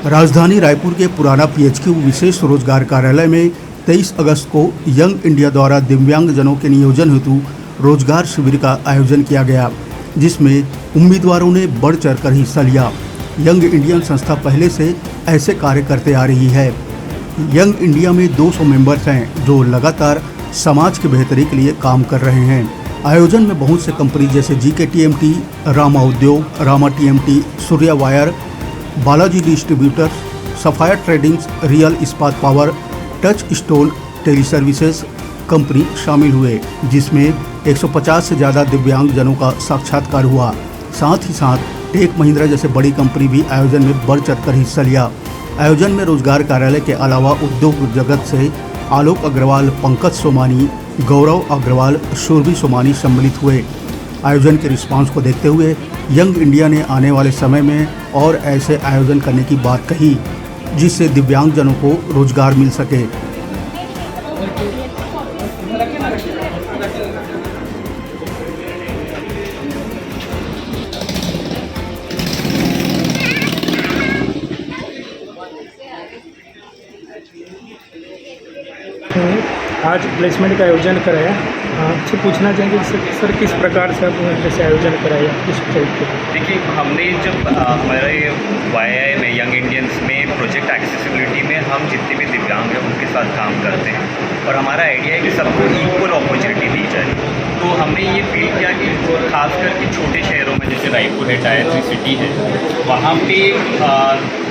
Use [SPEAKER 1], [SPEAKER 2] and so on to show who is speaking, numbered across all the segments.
[SPEAKER 1] राजधानी रायपुर के पुराना पीएचक्यू विशेष रोजगार कार्यालय में 23 अगस्त को यंग इंडिया द्वारा दिव्यांगजनों के नियोजन हेतु रोजगार शिविर का आयोजन किया गया, जिसमें उम्मीदवारों ने बढ़ चढ़कर हिस्सा लिया। यंग इंडियन संस्था पहले से ऐसे कार्य करते आ रही है। यंग इंडिया में 200 मेंबर्स हैं जो लगातार समाज की बेहतरी के लिए काम कर रहे हैं। आयोजन में बहुत से कंपनी जैसे GK TMT, Rama Udyog, Rama TMT, Surya wire, Balaji distributors, sapphire tradings, real Ispat power, touchstone tele services company शामिल हुए, जिसमें 150 से ज़्यादा दिव्यांगजनों का साक्षात्कार हुआ। साथ ही साथ टेक महिंद्रा जैसे बड़ी कंपनी भी आयोजन में बढ़ चढ़कर हिस्सा लिया। आयोजन में रोजगार कार्यालय के अलावा उद्योग जगत से आलोक अग्रवाल, पंकज सोमानी, गौरव अग्रवाल, शोरवी सोमानी सम्मिलित हुए। आयोजन के रिस्पांस को देखते हुए यंग इंडिया ने आने वाले समय में और ऐसे आयोजन करने की बात कही, जिससे दिव्यांगजनों को रोजगार मिल सके।
[SPEAKER 2] आज प्लेसमेंट का आयोजन कराया। आपसे पूछना चाहेंगे सर किस प्रकार से आप जैसे आयोजन कराया, किस टाइप के?
[SPEAKER 3] देखिए, हमने जब हमारे YI में यंग इंडियंस में प्रोजेक्ट एक्सेसिबिलिटी में हम जितने भी दिव्यांग हैं उनके साथ काम करते हैं और हमारा आइडिया है कि सबको इक्वल अपॉर्चुनिटी दी जाए। तो हमने ये फील किया कि खासकर कि छोटे शहरों में जैसे रायपुर है, टायर 3 सिटी है, वहाँ पे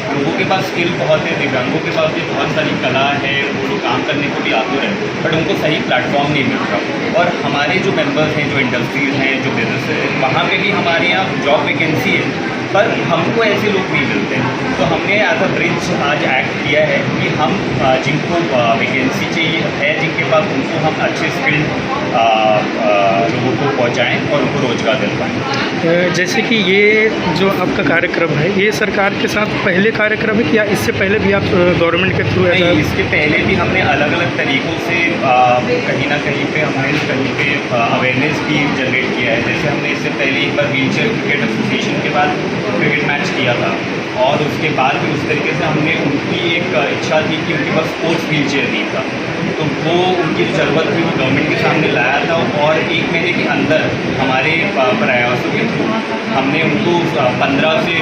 [SPEAKER 3] लोगों के पास स्किल बहुत है, दिव्यांगों के पास भी बहुत सारी कला है, वो लोग काम करने को भी आतुर है, बट उनको सही प्लेटफॉर्म नहीं मिल रहा। और हमारे जो मेंबर्स हैं, जो इंडस्ट्रीज हैं, जो बिजनेस है, वहाँ पे भी हमारे यहाँ जॉब वैकेंसी है, पर हमको ऐसे लोग नहीं मिलते हैं। तो हमने एज अ ब्रिज आज एक्ट किया है कि हम जिनको वैकेंसी चाहिए है, जिनके पास, उनको हम अच्छे स्किल्ड लोगों को पहुंचाएं और उनको रोजगार दिलवाएं।
[SPEAKER 2] जैसे कि ये जो आपका कार्यक्रम है, ये सरकार के साथ पहले कार्यक्रम है या इससे पहले भी आप गवर्नमेंट के थ्रू?
[SPEAKER 3] नहीं, इसके पहले भी हमने अलग अलग तरीक़ों से कहीं ना कहीं पे हमने कहीं पे अवेयरनेस भी जनरेट किया है। जैसे हमने इससे पहले एक बार व्हीलचेयर क्रिकेट एसोसिएशन के बाद क्रिकेट मैच किया था और उसके बाद भी उस तरीके से हमने, उनकी एक इच्छा थी कि उनके पास स्पोर्ट्स व्हीलचेयर नहीं था, तो वो उनकी ज़रूरत थी, वो गवर्नमेंट के सामने लाया था और 1 महीने के अंदर हमारे प्रयासों के थ्रू हमने उनको 15 से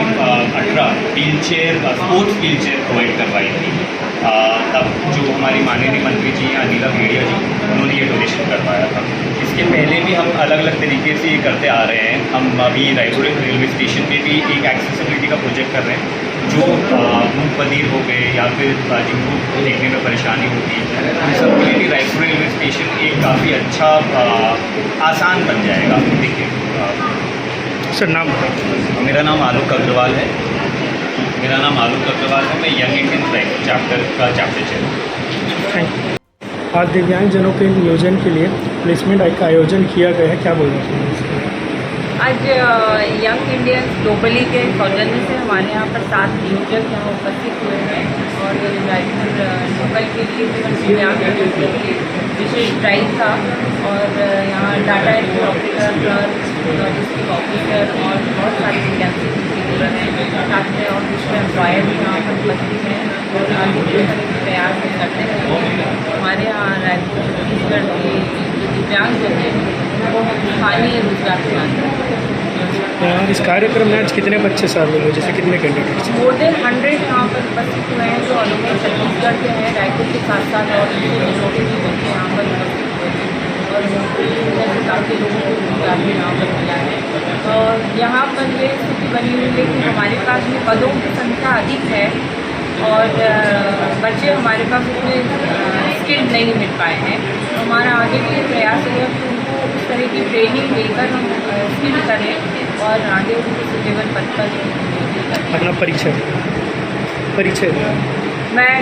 [SPEAKER 3] 18 व्हीलचेयर, स्पोर्ट्स व्हीलचेयर प्रोवाइड करवाई थी। तब जो हमारी माननीय मंत्री जी अनिला भेड़िया जी, उन्होंने ये डोनेशन करवाया था। इसके पहले भी हम अलग अलग तरीके से ये करते आ रहे हैं। हम अभी रायपुर रेलवे स्टेशन पे भी एक एक्सेसिबिलिटी का प्रोजेक्ट कर रहे हैं, जो मूंगफलीर हो गए या फिर जिनको देखने में परेशानी होती है, उन सब के लिए भी रायपुर रेलवे स्टेशन एक काफ़ी अच्छा आसान बन जाएगा। देखिए
[SPEAKER 2] सर, नाम बताइए।
[SPEAKER 3] मेरा नाम आलोक अग्रवाल है। मैं यंग इंडियन रायपुर चैप्टर का चैप्टर चेयर।
[SPEAKER 2] Thank you. आज दिव्यांगजनों के नियोजन के लिए प्लेसमेंट का आयोजन किया गया है, क्या बोलना चाहिए?
[SPEAKER 4] आज यंग इंडियंस ग्लोबली के सौजन्य से हमारे यहाँ पर 7 नियोजक यहाँ उपस्थित हुए हैं और रायपुर लोकल के लिए दिव्यांगजनों के लिए विशेष ड्राइव था और यहाँ data entry operator, logistic operator और बहुत सारी वैकेंसी हैं। साथ में और दूसरे एम्प्लॉयर भी यहाँ पर उपस्थित हैं और आगे के प्रयास करते हैं। हमारे यहाँ रायपुर छत्तीसगढ़ के जो दिव्यांग जो हैं वो स्थानीय रोजगार के
[SPEAKER 2] इस कार्यक्रम में आज कितने बच्चे शामिल हुए, जैसे कितने कैंडिडेट्स?
[SPEAKER 4] मोर देन 100 यहाँ पर उपस्थित हुए हैं, जो अलग अलग छत्तीसगढ़ के हैं, रायपुर के साथ साथ और छोटे भी बच्चे यहाँ पर उपस्थित हुए हैं और काफ़ी लोगों को रोजगार भी यहाँ पर मिला है। और यहाँ पर ये स्थिति बनी हुई है कि हमारे पास में पदों की संख्या अधिक है और बच्चे हमारे पास उतने स्किल्ड नहीं मिल पाए हैं। तो हमारा आगे भी प्रयास है कि उनको उस तरह की ट्रेनिंग देकर हम स्किल करें और आगे उनको सुटेबल पद पर।
[SPEAKER 2] अपना परिचय
[SPEAKER 4] मैं